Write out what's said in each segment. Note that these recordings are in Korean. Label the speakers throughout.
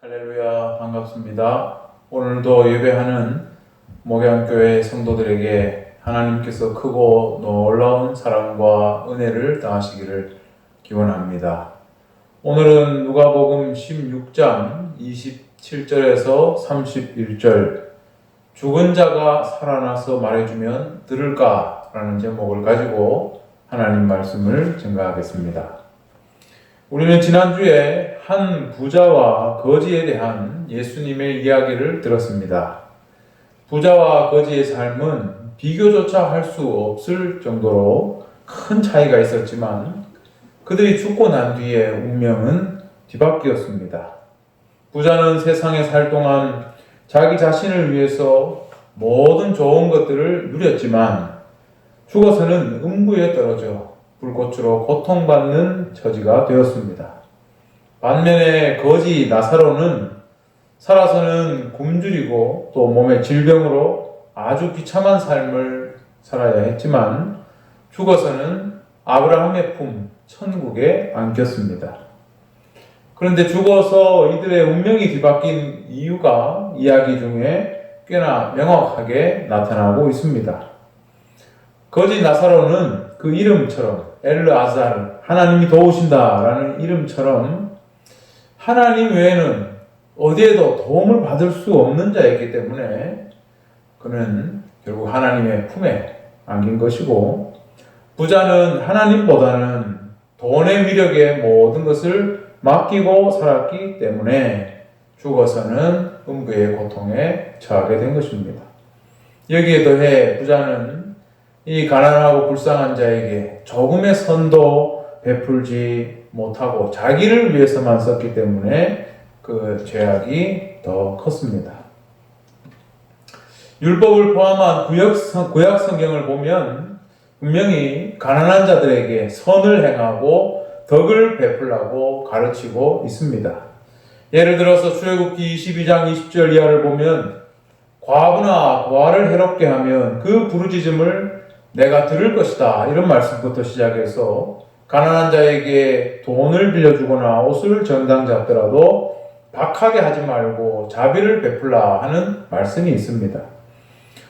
Speaker 1: 할렐루야, 반갑습니다. 오늘도 예배하는 목양교회 성도들에게 하나님께서 크고 놀라운 사랑과 은혜를 더하시기를 기원합니다. 오늘은 누가복음 16장 27절에서 31절 죽은 자가 살아나서 말해주면 들을까? 라는 제목을 가지고 하나님 말씀을 증거하겠습니다. 우리는 지난주에 한 부자와 거지에 대한 예수님의 이야기를 들었습니다. 부자와 거지의 삶은 비교조차 할 수 없을 정도로 큰 차이가 있었지만 그들이 죽고 난 뒤에 운명은 뒤바뀌었습니다. 부자는 세상에 살 동안 자기 자신을 위해서 모든 좋은 것들을 누렸지만 죽어서는 음부에 떨어져 불꽃으로 고통받는 처지가 되었습니다. 반면에 거지 나사로는 살아서는 굶주리고 또 몸의 질병으로 아주 비참한 삶을 살아야 했지만 죽어서는 아브라함의 품 천국에 안겼습니다. 그런데 죽어서 이들의 운명이 뒤바뀐 이유가 이야기 중에 꽤나 명확하게 나타나고 있습니다. 거지 나사로는 그 이름처럼 엘르아자르, 하나님이 도우신다라는 이름처럼 하나님 외에는 어디에도 도움을 받을 수 없는 자였기 때문에 그는 결국 하나님의 품에 안긴 것이고, 부자는 하나님보다는 돈의 위력에 모든 것을 맡기고 살았기 때문에 죽어서는 음부의 고통에 처하게 된 것입니다. 여기에 더해 부자는 이 가난하고 불쌍한 자에게 조금의 선도 베풀지 못하고 자기를 위해서만 썼기 때문에 그 죄악이 더 컸습니다. 율법을 포함한 구약 성경을 보면 분명히 가난한 자들에게 선을 행하고 덕을 베풀라고 가르치고 있습니다. 예를 들어서 출애굽기 22장 20절 이하를 보면 과부나 고아를 해롭게 하면 그 부르짖음을 내가 들을 것이다, 이런 말씀부터 시작해서 가난한 자에게 돈을 빌려주거나 옷을 정당 잡더라도 박하게 하지 말고 자비를 베풀라 하는 말씀이 있습니다.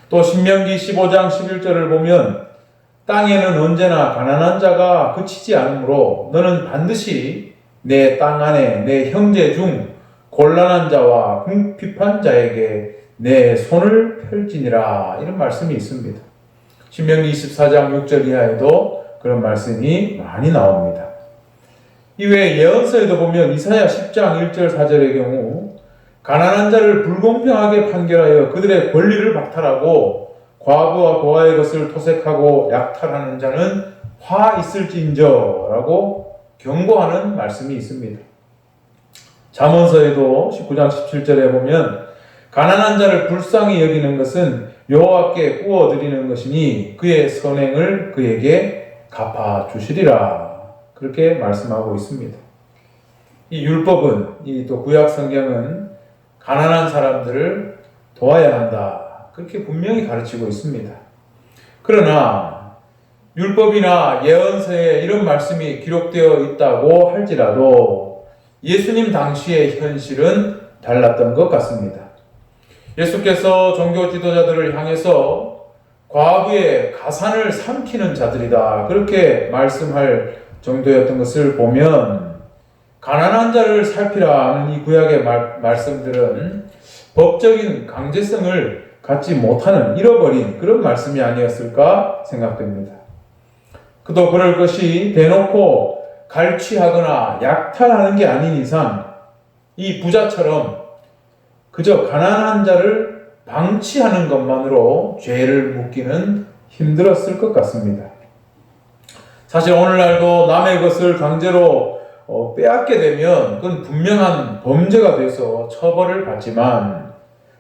Speaker 1: 또 신명기 15장 11절을 보면 땅에는 언제나 가난한 자가 그치지 않으므로 너는 반드시 내 땅 안에 내 형제 중 곤란한 자와 궁핍한 자에게 내 손을 펼지니라, 이런 말씀이 있습니다. 신명기 24장 6절 이하에도 그런 말씀이 많이 나옵니다. 이외에 예언서에도 보면 이사야 10장 1절 4절의 경우 가난한 자를 불공평하게 판결하여 그들의 권리를 박탈하고 과부와 고아의 것을 토색하고 약탈하는 자는 화 있을진저 라고 경고하는 말씀이 있습니다. 잠언서에도 19장 17절에 보면 가난한 자를 불쌍히 여기는 것은 여호와께 구워드리는 것이니 그의 선행을 그에게 갚아주시리라, 그렇게 말씀하고 있습니다. 이 율법은, 이 또 구약 성경은 가난한 사람들을 도와야 한다, 그렇게 분명히 가르치고 있습니다. 그러나 율법이나 예언서에 이런 말씀이 기록되어 있다고 할지라도 예수님 당시의 현실은 달랐던 것 같습니다. 예수께서 종교 지도자들을 향해서 과부의 가산을 삼키는 자들이다, 그렇게 말씀할 정도였던 것을 보면 가난한 자를 살피라 하는 이 구약의 말씀들은 법적인 강제성을 갖지 못하는, 잃어버린 그런 말씀이 아니었을까 생각됩니다. 그도 그럴 것이 대놓고 갈취하거나 약탈하는 게 아닌 이상 이 부자처럼 그저 가난한 자를 방치하는 것만으로 죄를 묻기는 힘들었을 것 같습니다. 사실 오늘날도 남의 것을 강제로 빼앗게 되면 그건 분명한 범죄가 돼서 처벌을 받지만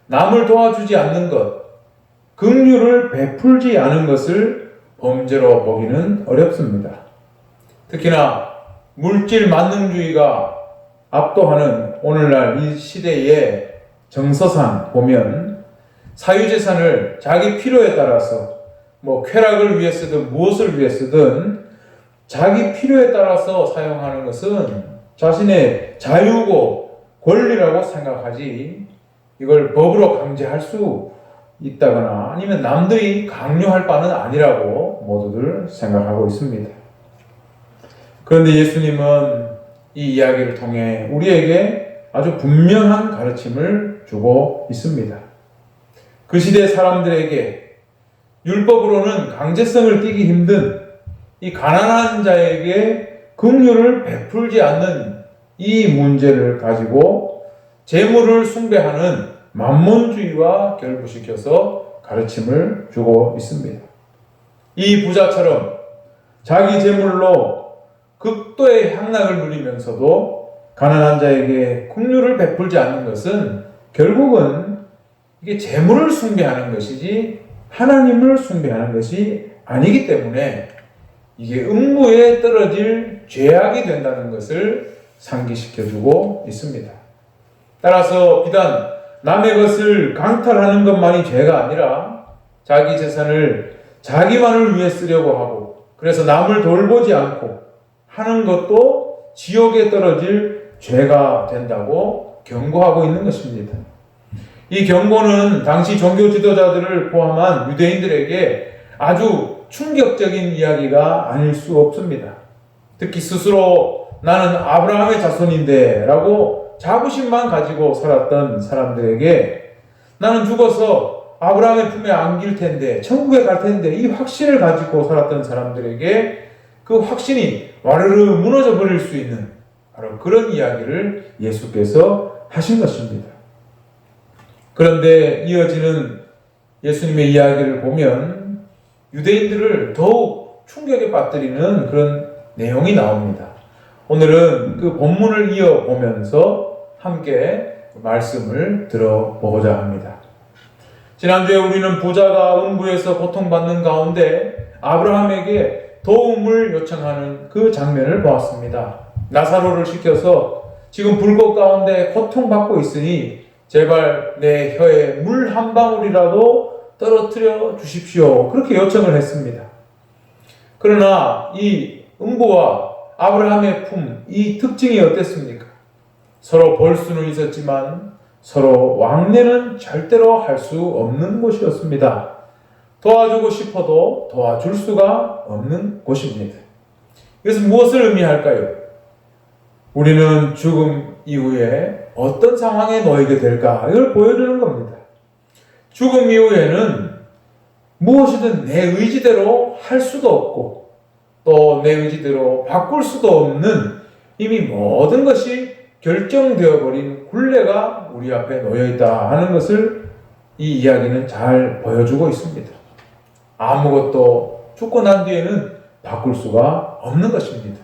Speaker 1: 남을 도와주지 않는 것, 긍휼을 베풀지 않은 것을 범죄로 보기는 어렵습니다. 특히나 물질 만능주의가 압도하는 오늘날 이 시대에 정서상 보면 사유재산을 자기 필요에 따라서 쾌락을 위해서든 무엇을 위해서든 자기 필요에 따라서 사용하는 것은 자신의 자유고 권리라고 생각하지 이걸 법으로 강제할 수 있다거나 아니면 남들이 강요할 바는 아니라고 모두들 생각하고 있습니다. 그런데 예수님은 이 이야기를 통해 우리에게 아주 분명한 가르침을 주고 있습니다. 그 시대 사람들에게 율법으로는 강제성을 띠기 힘든 이 가난한 자에게 긍휼을 베풀지 않는 이 문제를 가지고 재물을 숭배하는 만몬주의와 결부시켜서 가르침을 주고 있습니다. 이 부자처럼 자기 재물로 극도의 향락을 누리면서도 가난한 자에게 긍휼을 베풀지 않는 것은 결국은 이게 재물을 숭배하는 것이지 하나님을 숭배하는 것이 아니기 때문에 이게 음부에 떨어질 죄악이 된다는 것을 상기시켜주고 있습니다. 따라서 비단 남의 것을 강탈하는 것만이 죄가 아니라 자기 재산을 자기만을 위해 쓰려고 하고 그래서 남을 돌보지 않고 하는 것도 지옥에 떨어질 죄가 된다고 경고하고 있는 것입니다. 이 경고는 당시 종교 지도자들을 포함한 유대인들에게 아주 충격적인 이야기가 아닐 수 없습니다. 특히 스스로 나는 아브라함의 자손인데 라고 자부심만 가지고 살았던 사람들에게 나는 죽어서 아브라함의 품에 안길 텐데 천국에 갈 텐데 이 확신을 가지고 살았던 사람들에게 그 확신이 와르르 무너져 버릴 수 있는 바로 그런 이야기를 예수께서 하신 것입니다. 그런데 이어지는 예수님의 이야기를 보면 유대인들을 더욱 충격에 빠뜨리는 그런 내용이 나옵니다. 오늘은 그 본문을 이어보면서 함께 말씀을 들어보고자 합니다. 지난주에 우리는 부자가 음부에서 고통받는 가운데 아브라함에게 도움을 요청하는 그 장면을 보았습니다. 나사로를 시켜서 지금 불꽃 가운데 고통받고 있으니 제발 내 혀에 물 한 방울이라도 떨어뜨려 주십시오. 그렇게 요청을 했습니다. 그러나 이 음부와 아브라함의 품, 이 특징이 어땠습니까? 서로 볼 수는 있었지만 서로 왕래는 절대로 할 수 없는 곳이었습니다. 도와주고 싶어도 도와줄 수가 없는 곳입니다. 이것은 무엇을 의미할까요? 우리는 죽음 이후에 어떤 상황에 놓이게 될까? 이걸 보여주는 겁니다. 죽음 이후에는 무엇이든 내 의지대로 할 수도 없고 또 내 의지대로 바꿀 수도 없는 이미 모든 것이 결정되어 버린 굴레가 우리 앞에 놓여 있다 하는 것을 이 이야기는 잘 보여주고 있습니다. 아무것도 죽고 난 뒤에는 바꿀 수가 없는 것입니다.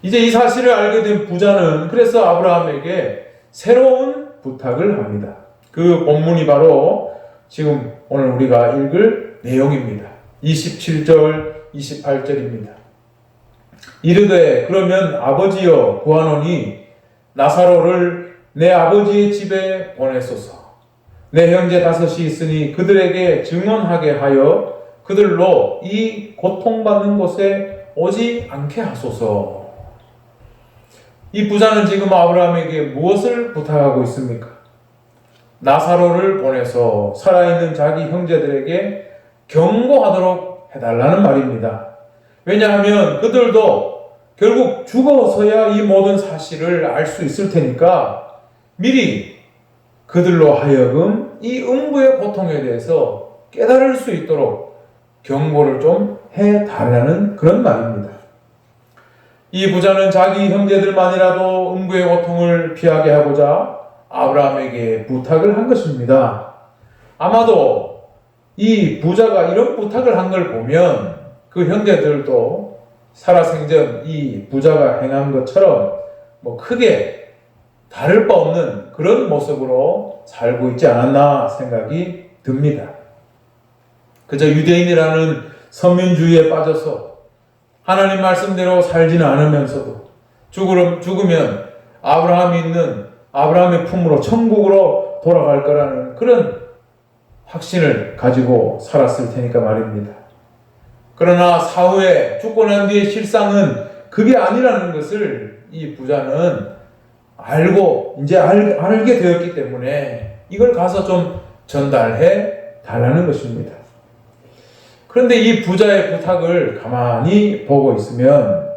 Speaker 1: 이제 이 사실을 알게 된 부자는 그래서 아브라함에게 새로운 부탁을 합니다. 그 본문이 바로 지금 오늘 우리가 읽을 내용입니다. 27절, 28절입니다. 이르되 그러면 아버지여 구하노니 나사로를 내 아버지의 집에 보내소서. 내 형제 5이 있으니 그들에게 증언하게 하여 그들로 이 고통받는 곳에 오지 않게 하소서. 이 부자는 지금 아브라함에게 무엇을 부탁하고 있습니까? 나사로를 보내서 살아있는 자기 형제들에게 경고하도록 해달라는 말입니다. 왜냐하면 그들도 결국 죽어서야 이 모든 사실을 알 수 있을 테니까 미리 그들로 하여금 이 음부의 고통에 대해서 깨달을 수 있도록 경고를 좀 해달라는 그런 말입니다. 이 부자는 자기 형제들만이라도 음부의 고통을 피하게 하고자 아브라함에게 부탁을 한 것입니다. 아마도 이 부자가 이런 부탁을 한 걸 보면 그 형제들도 살아생전 이 부자가 행한 것처럼 크게 다를 바 없는 그런 모습으로 살고 있지 않았나 생각이 듭니다. 그저 유대인이라는 선민주의에 빠져서 하나님 말씀대로 살지는 않으면서도 죽으면 아브라함이 있는 아브라함의 품으로 천국으로 돌아갈 거라는 그런 확신을 가지고 살았을 테니까 말입니다. 그러나 사후에 죽고 난 뒤의 실상은 그게 아니라는 것을 이 부자는 알고 이제 알게 되었기 때문에 이걸 가서 좀 전달해 달라는 것입니다. 그런데 이 부자의 부탁을 가만히 보고 있으면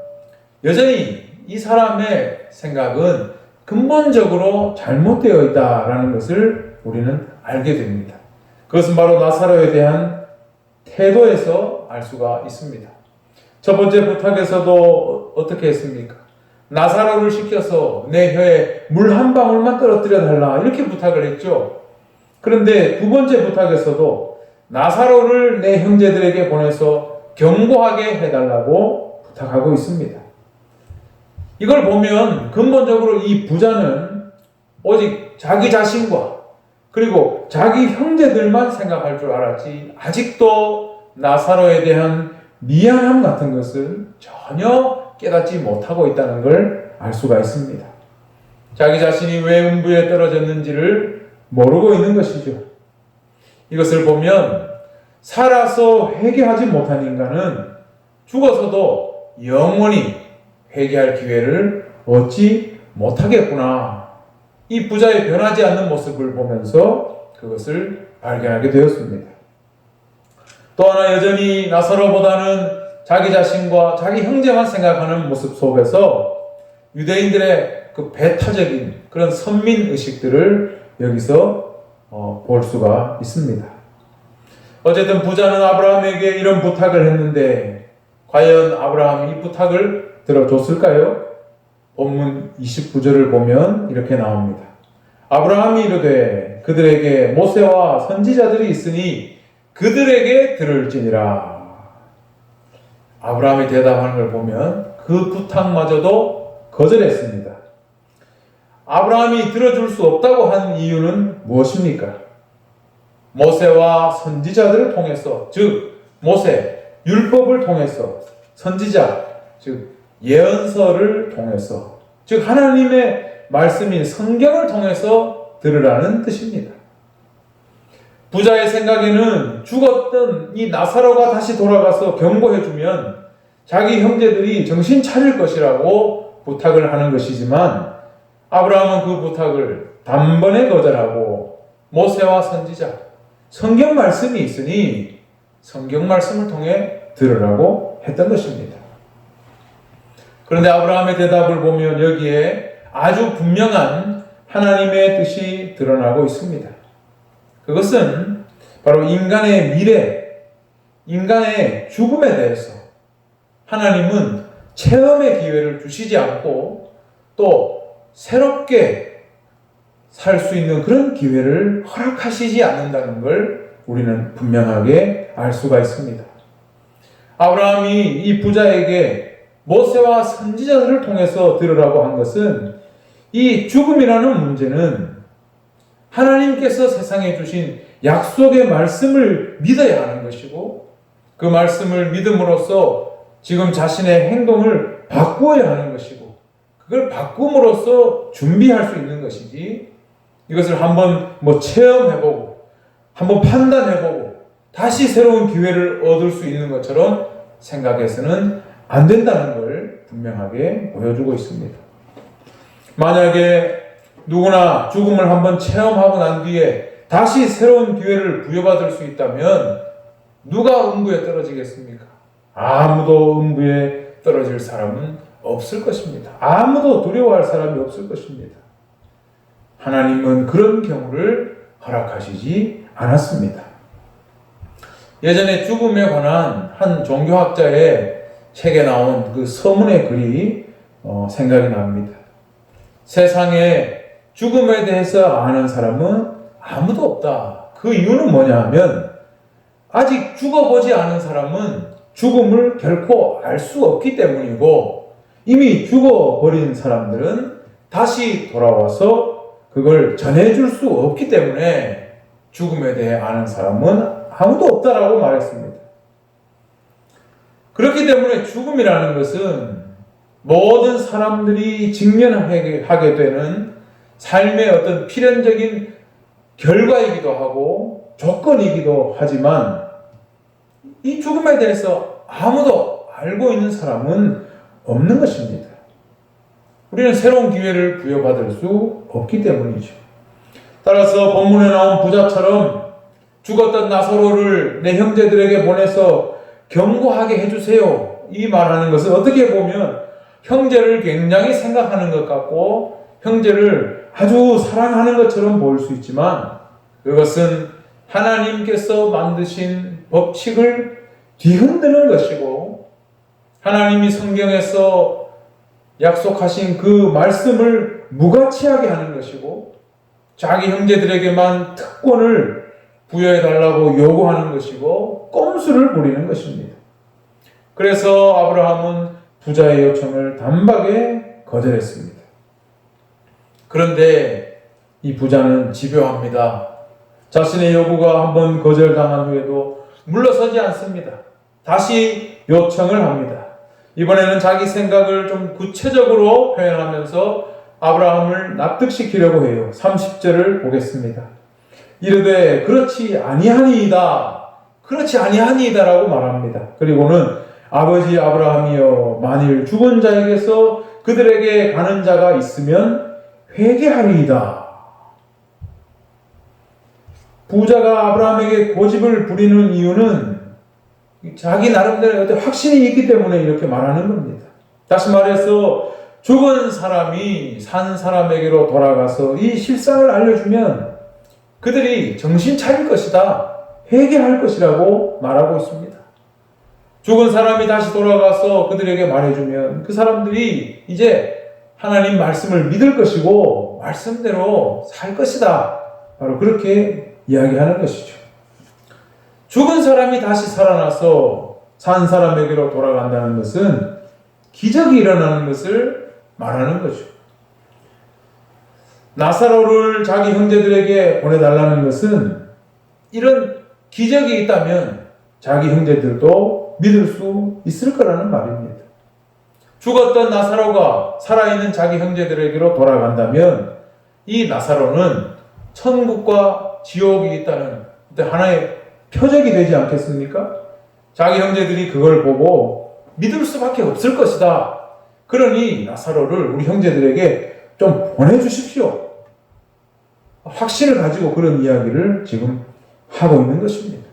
Speaker 1: 여전히 이 사람의 생각은 근본적으로 잘못되어 있다라는 것을 우리는 알게 됩니다. 그것은 바로 나사로에 대한 태도에서 알 수가 있습니다. 첫 번째 부탁에서도 어떻게 했습니까? 나사로를 시켜서 내 혀에 물 한 방울만 떨어뜨려 달라 이렇게 부탁을 했죠. 그런데 두 번째 부탁에서도 나사로를 내 형제들에게 보내서 경고하게 해달라고 부탁하고 있습니다. 이걸 보면 근본적으로 이 부자는 오직 자기 자신과 그리고 자기 형제들만 생각할 줄 알았지 아직도 나사로에 대한 미안함 같은 것을 전혀 깨닫지 못하고 있다는 걸 알 수가 있습니다. 자기 자신이 왜 음부에 떨어졌는지를 모르고 있는 것이죠. 이것을 보면 살아서 회개하지 못한 인간은 죽어서도 영원히 회개할 기회를 얻지 못하겠구나. 이 부자의 변하지 않는 모습을 보면서 그것을 발견하게 되었습니다. 또 하나 여전히 나사로보다는 자기 자신과 자기 형제만 생각하는 모습 속에서 유대인들의 그 배타적인 그런 선민의식들을 여기서 볼 수가 있습니다. 어쨌든 부자는 아브라함에게 이런 부탁을 했는데 과연 아브라함이 이 부탁을 들어줬을까요? 본문 29절을 보면 이렇게 나옵니다. 아브라함이 이르되 그들에게 모세와 선지자들이 있으니 그들에게 들을지니라. 아브라함이 대답하는 걸 보면 그 부탁마저도 거절했습니다. 아브라함이 들어줄 수 없다고 한 이유는 무엇입니까? 모세와 선지자들을 통해서, 즉 모세, 율법을 통해서, 선지자, 즉 예언서를 통해서, 즉 하나님의 말씀인 성경을 통해서 들으라는 뜻입니다. 부자의 생각에는 죽었던 이 나사로가 다시 돌아가서 경고해주면 자기 형제들이 정신 차릴 것이라고 부탁을 하는 것이지만 아브라함은 그 부탁을 단번에 거절하고 모세와 선지자, 성경 말씀이 있으니 성경 말씀을 통해 들으라고 했던 것입니다. 그런데 아브라함의 대답을 보면 여기에 아주 분명한 하나님의 뜻이 드러나고 있습니다. 그것은 바로 인간의 미래, 인간의 죽음에 대해서 하나님은 체험의 기회를 주시지 않고 또 새롭게 살 수 있는 그런 기회를 허락하시지 않는다는 걸 우리는 분명하게 알 수가 있습니다. 아브라함이 이 부자에게 모세와 선지자들을 통해서 들으라고 한 것은 이 죽음이라는 문제는 하나님께서 세상에 주신 약속의 말씀을 믿어야 하는 것이고 그 말씀을 믿음으로써 지금 자신의 행동을 바꾸어야 하는 것이고 그걸 바꿈으로써 준비할 수 있는 것이지 이것을 한번 체험해보고 한번 판단해보고 다시 새로운 기회를 얻을 수 있는 것처럼 생각해서는 안 된다는 걸 분명하게 보여주고 있습니다. 만약에 누구나 죽음을 한번 체험하고 난 뒤에 다시 새로운 기회를 부여받을 수 있다면 누가 음부에 떨어지겠습니까? 아무도 음부에 떨어질 사람은 없을 것입니다. 아무도 두려워할 사람이 없을 것입니다. 하나님은 그런 경우를 허락하시지 않았습니다. 예전에 죽음에 관한 한 종교학자의 책에 나온 그 서문의 글이 생각이 납니다. 세상에 죽음에 대해서 아는 사람은 아무도 없다. 그 이유는 뭐냐 하면 아직 죽어보지 않은 사람은 죽음을 결코 알 수 없기 때문이고 이미 죽어버린 사람들은 다시 돌아와서 그걸 전해줄 수 없기 때문에 죽음에 대해 아는 사람은 아무도 없다라고 말했습니다. 그렇기 때문에 죽음이라는 것은 모든 사람들이 직면하게 되는 삶의 어떤 필연적인 결과이기도 하고 조건이기도 하지만 이 죽음에 대해서 아무도 알고 있는 사람은 없는 것입니다. 우리는 새로운 기회를 부여받을 수 없기 때문이죠. 따라서 본문에 나온 부자처럼 죽었던 나사로를 내 형제들에게 보내서 경고하게 해주세요. 이 말하는 것은 어떻게 보면 형제를 굉장히 생각하는 것 같고 형제를 아주 사랑하는 것처럼 보일 수 있지만 그것은 하나님께서 만드신 법칙을 뒤흔드는 것이고 하나님이 성경에서 약속하신 그 말씀을 무가치하게 하는 것이고 자기 형제들에게만 특권을 부여해달라고 요구하는 것이고 꼼수를 부리는 것입니다. 그래서 아브라함은 부자의 요청을 단박에 거절했습니다. 그런데 이 부자는 집요합니다. 자신의 요구가 한번 거절당한 후에도 물러서지 않습니다. 다시 요청을 합니다. 이번에는 자기 생각을 좀 구체적으로 표현하면서 아브라함을 납득시키려고 해요. 30절을 보겠습니다. 이르되 그렇지 아니하니이다. 그렇지 아니하니이다라고 말합니다. 그리고는 아버지 아브라함이여 만일 죽은 자에게서 그들에게 가는 자가 있으면 회개하리이다. 부자가 아브라함에게 고집을 부리는 이유는 자기 나름대로 어떤 확신이 있기 때문에 이렇게 말하는 겁니다. 다시 말해서 죽은 사람이 산 사람에게로 돌아가서 이 실상을 알려주면 그들이 정신 차릴 것이다. 회개할 것이라고 말하고 있습니다. 죽은 사람이 다시 돌아가서 그들에게 말해주면 그 사람들이 이제 하나님 말씀을 믿을 것이고 말씀대로 살 것이다. 바로 그렇게 이야기하는 것이죠. 죽은 사람이 다시 살아나서 산 사람에게로 돌아간다는 것은 기적이 일어나는 것을 말하는 거죠. 나사로를 자기 형제들에게 보내달라는 것은 이런 기적이 있다면 자기 형제들도 믿을 수 있을 거라는 말입니다. 죽었던 나사로가 살아있는 자기 형제들에게로 돌아간다면 이 나사로는 천국과 지옥이 있다는 하나의 표적이 되지 않겠습니까? 자기 형제들이 그걸 보고 믿을 수밖에 없을 것이다. 그러니 나사로를 우리 형제들에게 좀 보내주십시오. 확신을 가지고 그런 이야기를 지금 하고 있는 것입니다.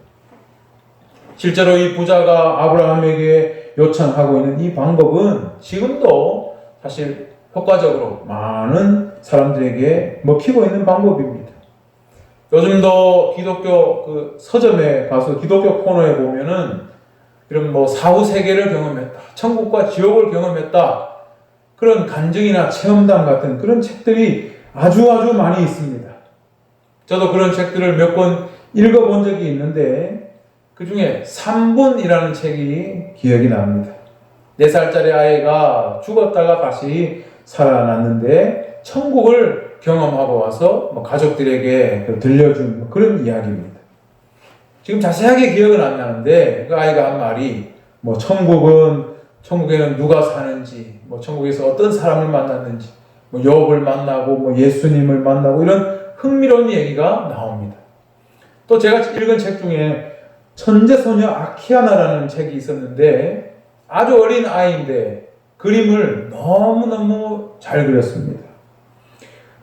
Speaker 1: 실제로 이 부자가 아브라함에게 요청하고 있는 이 방법은 지금도 사실 효과적으로 많은 사람들에게 먹히고 있는 방법입니다. 요즘도 기독교 그 서점에 가서 기독교 코너에 보면은 이런 뭐 사후 세계를 경험했다, 천국과 지옥을 경험했다, 그런 간증이나 체험담 같은 그런 책들이 아주 많이 있습니다. 저도 그런 책들을 몇 권 읽어본 적이 있는데 그 중에 3분이라는 책이 기억이 납니다. 4살짜리 아이가 죽었다가 다시 살아났는데 천국을 경험하고 와서 가족들에게 들려준 그런 이야기입니다. 지금 자세하게 기억은 안 나는데 그 아이가 한 말이 천국에는 누가 사는지, 천국에서 어떤 사람을 만났는지, 욥을 만나고 예수님을 만나고 이런 흥미로운 얘기가 나옵니다. 또 제가 읽은 책 중에 천재소녀 아키아나라는 책이 있었는데 아주 어린 아이인데 그림을 너무너무 잘 그렸습니다.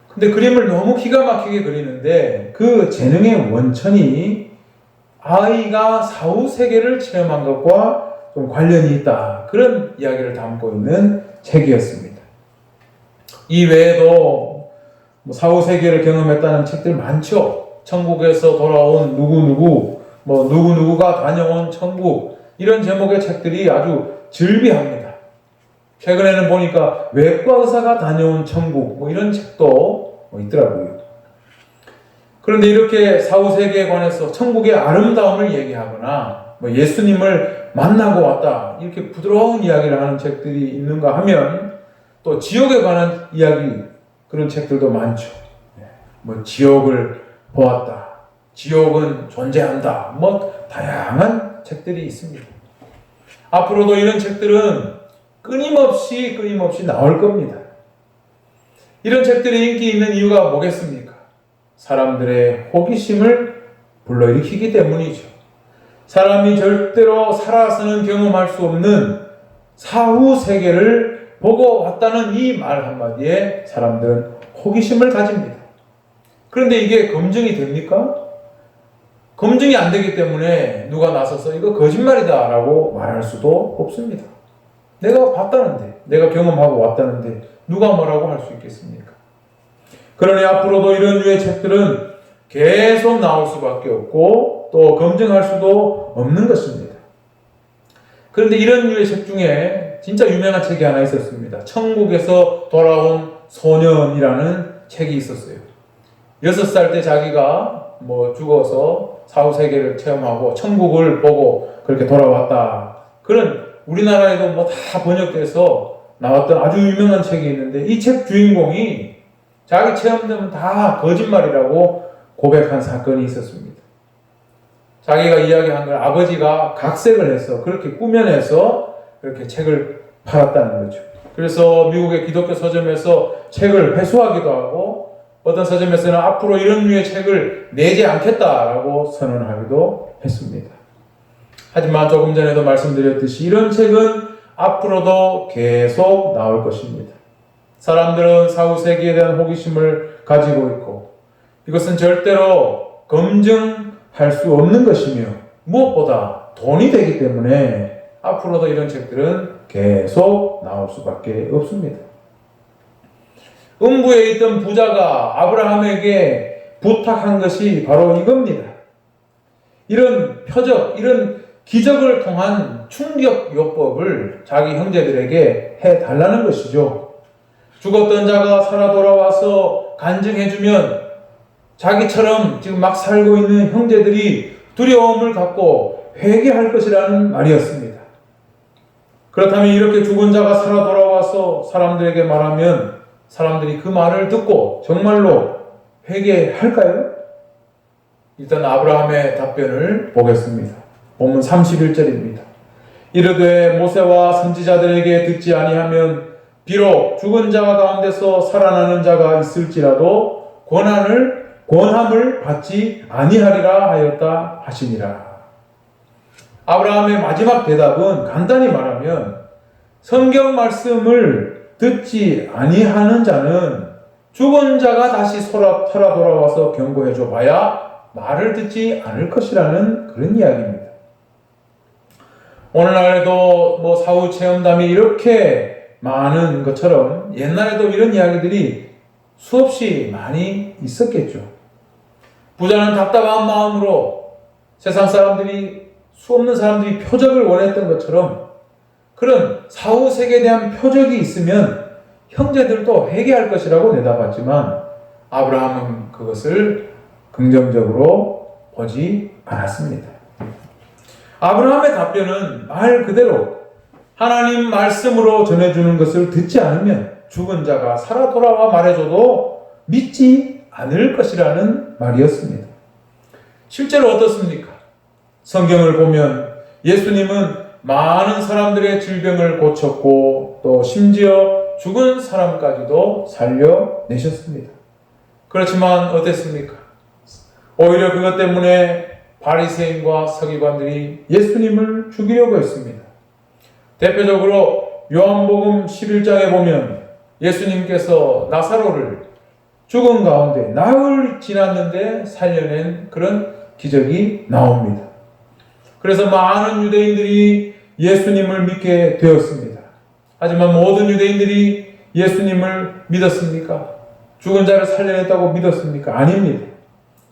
Speaker 1: 근데 그림을 너무 기가 막히게 그리는데 그 재능의 원천이 아이가 사후 세계를 체험한 것과 좀 관련이 있다. 그런 이야기를 담고 있는 책이었습니다. 이 외에도 사후 세계를 경험했다는 책들 많죠. 천국에서 돌아온 누구누구가 다녀온 천국, 이런 제목의 책들이 아주 즐비합니다. 최근에는 보니까 외과 의사가 다녀온 천국, 이런 책도 있더라고요. 그런데 이렇게 사후 세계에 관해서 천국의 아름다움을 얘기하거나 예수님을 만나고 왔다, 이렇게 부드러운 이야기를 하는 책들이 있는가 하면 또 지옥에 관한 이야기, 그런 책들도 많죠. 지옥을 보았다, 지옥은 존재한다, 다양한 책들이 있습니다. 앞으로도 이런 책들은 끊임없이 나올 겁니다. 이런 책들이 인기 있는 이유가 뭐겠습니까? 사람들의 호기심을 불러일으키기 때문이죠. 사람이 절대로 살아서는 경험할 수 없는 사후 세계를 보고 왔다는 이 말 한마디에 사람들은 호기심을 가집니다. 그런데 이게 검증이 됩니까? 검증이 안 되기 때문에 누가 나서서 이거 거짓말이다 라고 말할 수도 없습니다. 내가 봤다는데, 내가 경험하고 왔다는데 누가 뭐라고 할 수 있겠습니까? 그러니 앞으로도 이런 류의 책들은 계속 나올 수밖에 없고 또 검증할 수도 없는 것입니다. 그런데 이런 류의 책 중에 진짜 유명한 책이 하나 있었습니다. 천국에서 돌아온 소년이라는 책이 있었어요. 6살 때 자기가 죽어서 사후세계를 체험하고 천국을 보고 그렇게 돌아왔다. 그런 우리나라에도 다 번역돼서 나왔던 아주 유명한 책이 있는데 이 책 주인공이 자기 체험들은 다 거짓말이라고 고백한 사건이 있었습니다. 자기가 이야기한 걸 아버지가 각색을 해서 그렇게 꾸며내서 그렇게 책을 팔았다는 거죠. 그래서 미국의 기독교 서점에서 책을 회수하기도 하고 어떤 서점에서는 앞으로 이런 류의 책을 내지 않겠다라고 선언하기도 했습니다. 하지만 조금 전에도 말씀드렸듯이 이런 책은 앞으로도 계속 나올 것입니다. 사람들은 사후세계에 대한 호기심을 가지고 있고 이것은 절대로 검증할 수 없는 것이며 무엇보다 돈이 되기 때문에 앞으로도 이런 책들은 계속 나올 수밖에 없습니다. 음부에 있던 부자가 아브라함에게 부탁한 것이 바로 이겁니다. 이런 표적, 이런 기적을 통한 충격 요법을 자기 형제들에게 해달라는 것이죠. 죽었던 자가 살아 돌아와서 간증해주면 자기처럼 지금 막 살고 있는 형제들이 두려움을 갖고 회개할 것이라는 말이었습니다. 그렇다면 이렇게 죽은 자가 살아 돌아와서 사람들에게 말하면 사람들이 그 말을 듣고 정말로 회개할까요? 일단 아브라함의 답변을 보겠습니다. 본문 31절입니다. 이르되 모세와 선지자들에게 듣지 아니하면 비록 죽은 자 가운데서 살아나는 자가 있을지라도 권함을 받지 아니하리라 하였다 하시니라. 아브라함의 마지막 대답은 간단히 말하면 성경 말씀을 듣지 아니하는 자는 죽은 자가 다시 살아 돌아와서 경고해줘 봐야 말을 듣지 않을 것이라는 그런 이야기입니다. 오늘날에도 사후 체험담이 이렇게 많은 것처럼 옛날에도 이런 이야기들이 수없이 많이 있었겠죠. 부자는 답답한 마음으로 세상 사람들이 수없는 사람들이 표적을 원했던 것처럼 그런 사후 세계에 대한 표적이 있으면 형제들도 회개할 것이라고 내다봤지만 아브라함은 그것을 긍정적으로 보지 않았습니다. 아브라함의 답변은 말 그대로 하나님 말씀으로 전해주는 것을 듣지 않으면 죽은 자가 살아 돌아와 말해줘도 믿지 않을 것이라는 말이었습니다. 실제로 어떻습니까? 성경을 보면 예수님은 많은 사람들의 질병을 고쳤고 또 심지어 죽은 사람까지도 살려내셨습니다. 그렇지만 어땠습니까? 오히려 그것 때문에 바리새인과 서기관들이 예수님을 죽이려고 했습니다. 대표적으로 요한복음 11장에 보면 예수님께서 나사로를 죽은 가운데 나흘 지났는데 살려낸 그런 기적이 나옵니다. 그래서 많은 유대인들이 예수님을 믿게 되었습니다. 하지만 모든 유대인들이 예수님을 믿었습니까? 죽은 자를 살려냈다고 믿었습니까? 아닙니다.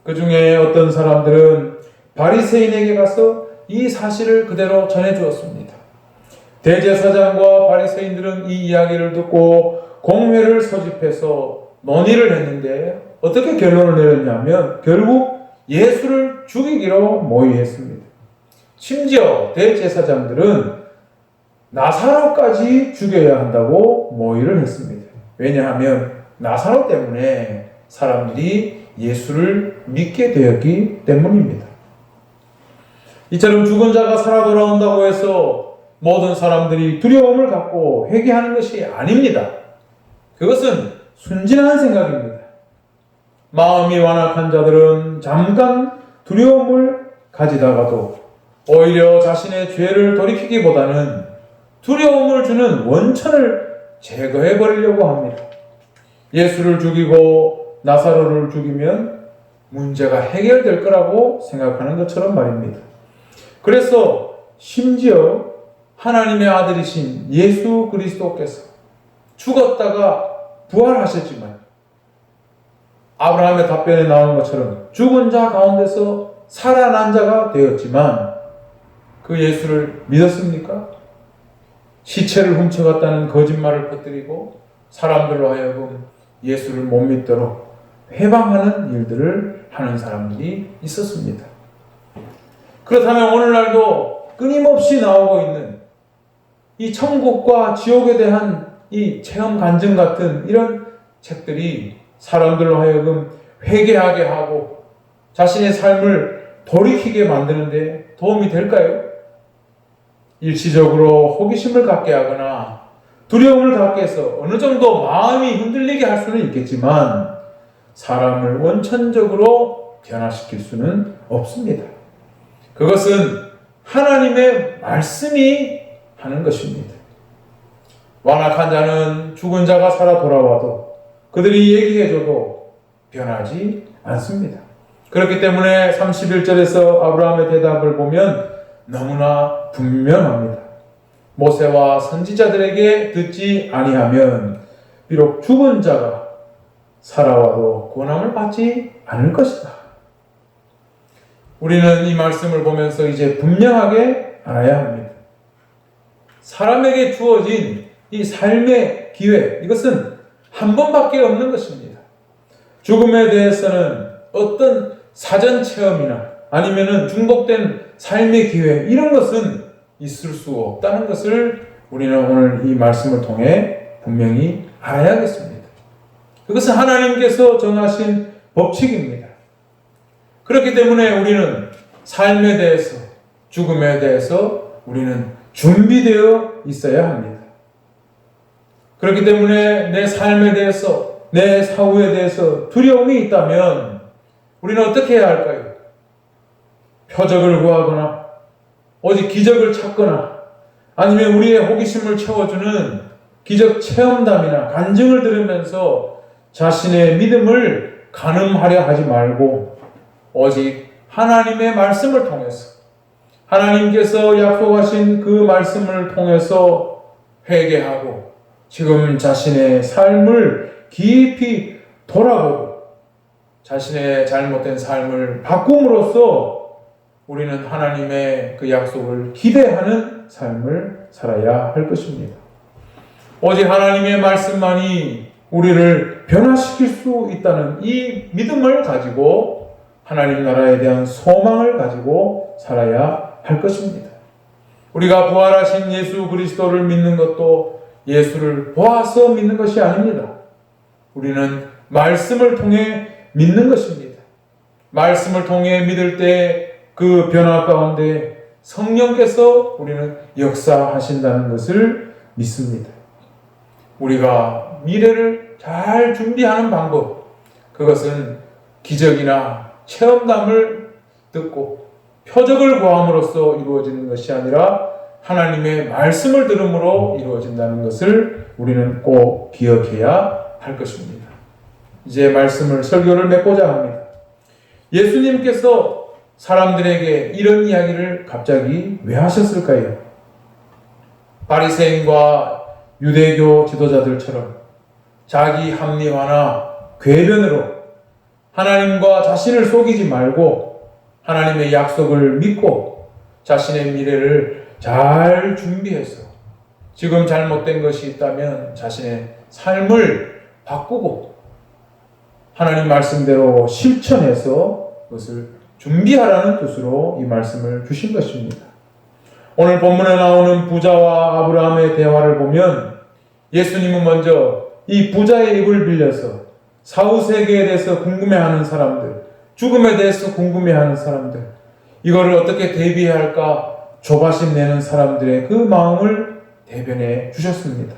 Speaker 1: 그 중에 어떤 사람들은 바리새인에게 가서 이 사실을 그대로 전해주었습니다. 대제사장과 바리새인들은 이 이야기를 듣고 공회를 소집해서 논의를 했는데 어떻게 결론을 내렸냐면 결국 예수를 죽이기로 모의했습니다. 심지어 대제사장들은 나사로까지 죽여야 한다고 모의를 했습니다. 왜냐하면 나사로 때문에 사람들이 예수를 믿게 되었기 때문입니다. 이처럼 죽은 자가 살아 돌아온다고 해서 모든 사람들이 두려움을 갖고 회개하는 것이 아닙니다. 그것은 순진한 생각입니다. 마음이 완악한 자들은 잠깐 두려움을 가지다가도 오히려 자신의 죄를 돌이키기보다는 두려움을 주는 원천을 제거해 버리려고 합니다. 예수를 죽이고 나사로를 죽이면 문제가 해결될 거라고 생각하는 것처럼 말입니다. 그래서 심지어 하나님의 아들이신 예수 그리스도께서 죽었다가 부활하셨지만 아브라함의 답변에 나온 것처럼 죽은 자 가운데서 살아난 자가 되었지만 그 예수를 믿었습니까? 시체를 훔쳐갔다는 거짓말을 퍼뜨리고 사람들로 하여금 예수를 못 믿도록 회방하는 일들을 하는 사람들이 있었습니다. 그렇다면 오늘날도 끊임없이 나오고 있는 이 천국과 지옥에 대한 이 체험 간증 같은 이런 책들이 사람들로 하여금 회개하게 하고 자신의 삶을 돌이키게 만드는데 도움이 될까요? 일시적으로 호기심을 갖게 하거나 두려움을 갖게 해서 어느 정도 마음이 흔들리게 할 수는 있겠지만 사람을 원천적으로 변화시킬 수는 없습니다. 그것은 하나님의 말씀이 하는 것입니다. 완악한 자는 죽은 자가 살아 돌아와도 그들이 얘기해줘도 변하지 않습니다. 그렇기 때문에 31절에서 아브라함의 대답을 보면 너무나 분명합니다. 모세와 선지자들에게 듣지 아니하면 비록 죽은 자가 살아와도 구원함을 받지 않을 것이다. 우리는 이 말씀을 보면서 이제 분명하게 알아야 합니다. 사람에게 주어진 이 삶의 기회, 이것은 한 번밖에 없는 것입니다. 죽음에 대해서는 어떤 사전 체험이나 아니면은 중복된 삶의 기회, 이런 것은 있을 수 없다는 것을 우리는 오늘 이 말씀을 통해 분명히 알아야겠습니다. 그것은 하나님께서 정하신 법칙입니다. 그렇기 때문에 우리는 삶에 대해서, 죽음에 대해서 우리는 준비되어 있어야 합니다. 그렇기 때문에 내 삶에 대해서, 내 사후에 대해서 두려움이 있다면 우리는 어떻게 해야 할까요? 표적을 구하거나 오직 기적을 찾거나 아니면 우리의 호기심을 채워주는 기적 체험담이나 간증을 들으면서 자신의 믿음을 가늠하려 하지 말고 오직 하나님의 말씀을 통해서 하나님께서 약속하신 그 말씀을 통해서 회개하고 지금 자신의 삶을 깊이 돌아보고 자신의 잘못된 삶을 바꿈으로써 우리는 하나님의 그 약속을 기대하는 삶을 살아야 할 것입니다. 오직 하나님의 말씀만이 우리를 변화시킬 수 있다는 이 믿음을 가지고 하나님 나라에 대한 소망을 가지고 살아야 할 것입니다. 우리가 부활하신 예수 그리스도를 믿는 것도 예수를 보아서 믿는 것이 아닙니다. 우리는 말씀을 통해 믿는 것입니다. 말씀을 통해 믿을 때 그 변화 가운데 성령께서 우리는 역사하신다는 것을 믿습니다. 우리가 미래를 잘 준비하는 방법, 그것은 기적이나 체험담을 듣고 표적을 구함으로써 이루어지는 것이 아니라 하나님의 말씀을 들음으로 이루어진다는 것을 우리는 꼭 기억해야 할 것입니다. 이제 말씀을 설교를 맺고자 합니다. 예수님께서 사람들에게 이런 이야기를 갑자기 왜 하셨을까요? 바리새인과 유대교 지도자들처럼 자기 합리화나 궤변으로 하나님과 자신을 속이지 말고 하나님의 약속을 믿고 자신의 미래를 잘 준비해서 지금 잘못된 것이 있다면 자신의 삶을 바꾸고 하나님 말씀대로 실천해서 그것을 준비하라는 뜻으로 이 말씀을 주신 것입니다. 오늘 본문에 나오는 부자와 아브라함의 대화를 보면 예수님은 먼저 이 부자의 입을 빌려서 사후세계에 대해서 궁금해하는 사람들, 죽음에 대해서 궁금해하는 사람들, 이거를 어떻게 대비해야 할까 조바심 내는 사람들의 그 마음을 대변해 주셨습니다.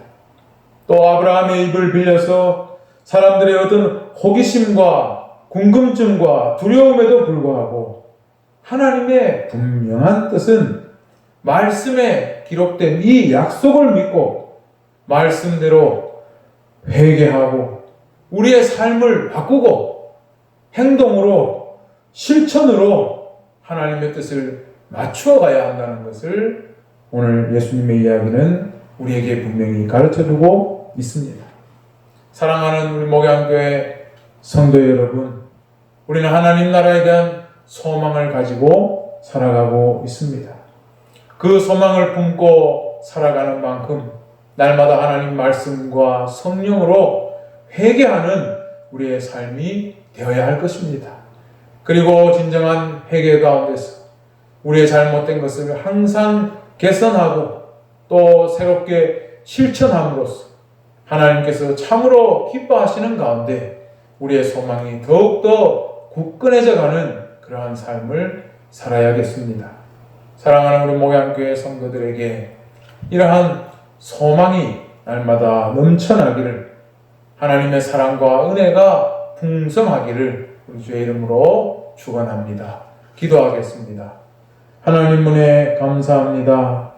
Speaker 1: 또 아브라함의 입을 빌려서 사람들의 어떤 호기심과 궁금증과 두려움에도 불구하고 하나님의 분명한 뜻은 말씀에 기록된 이 약속을 믿고 말씀대로 회개하고 우리의 삶을 바꾸고 행동으로 실천으로 하나님의 뜻을 맞추어 가야 한다는 것을 오늘 예수님의 이야기는 우리에게 분명히 가르쳐주고 있습니다. 사랑하는 우리 목양교회 성도 여러분, 우리는 하나님 나라에 대한 소망을 가지고 살아가고 있습니다. 그 소망을 품고 살아가는 만큼 날마다 하나님 말씀과 성령으로 회개하는 우리의 삶이 되어야 할 것입니다. 그리고 진정한 회개 가운데서 우리의 잘못된 것을 항상 개선하고 또 새롭게 실천함으로써 하나님께서 참으로 기뻐하시는 가운데 우리의 소망이 더욱더 굳건해져 가는 그러한 삶을 살아야겠습니다. 사랑하는 우리 목양교회 성도들에게 이러한 소망이 날마다 넘쳐나기를, 하나님의 사랑과 은혜가 풍성하기를 우리 주의 이름으로 축원합니다. 기도하겠습니다. 하나님 은혜 감사합니다.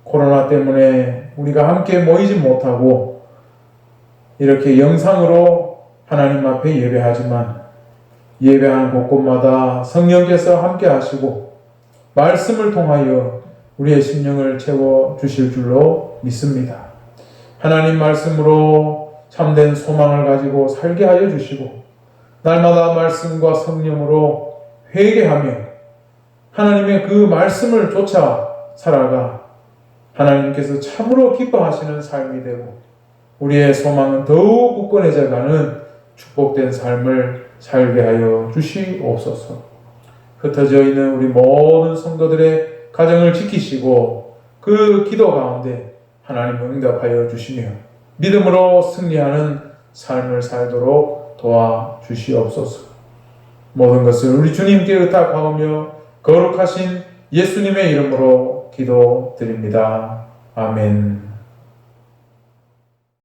Speaker 1: 코로나 때문에 우리가 함께 모이지 못하고 이렇게 영상으로 하나님 앞에 예배하지만 예배하는 곳곳마다 성령께서 함께 하시고 말씀을 통하여 우리의 심령을 채워 주실 줄로 믿습니다. 하나님 말씀으로 참된 소망을 가지고 살게 하여 주시고 날마다 말씀과 성령으로 회개하며 하나님의 그 말씀을 쫓아 살아가 하나님께서 참으로 기뻐하시는 삶이 되고 우리의 소망은 더욱 굳건해져 가는 축복된 삶을 살게 하여 주시옵소서. 흩어져 있는 우리 모든 성도들의 가정을 지키시고 그 기도 가운데 하나님을 응답하여 주시며 믿음으로 승리하는 삶을 살도록 도와주시옵소서. 모든 것을 우리 주님께 의탁하오며 거룩하신 예수님의 이름으로 기도드립니다. 아멘.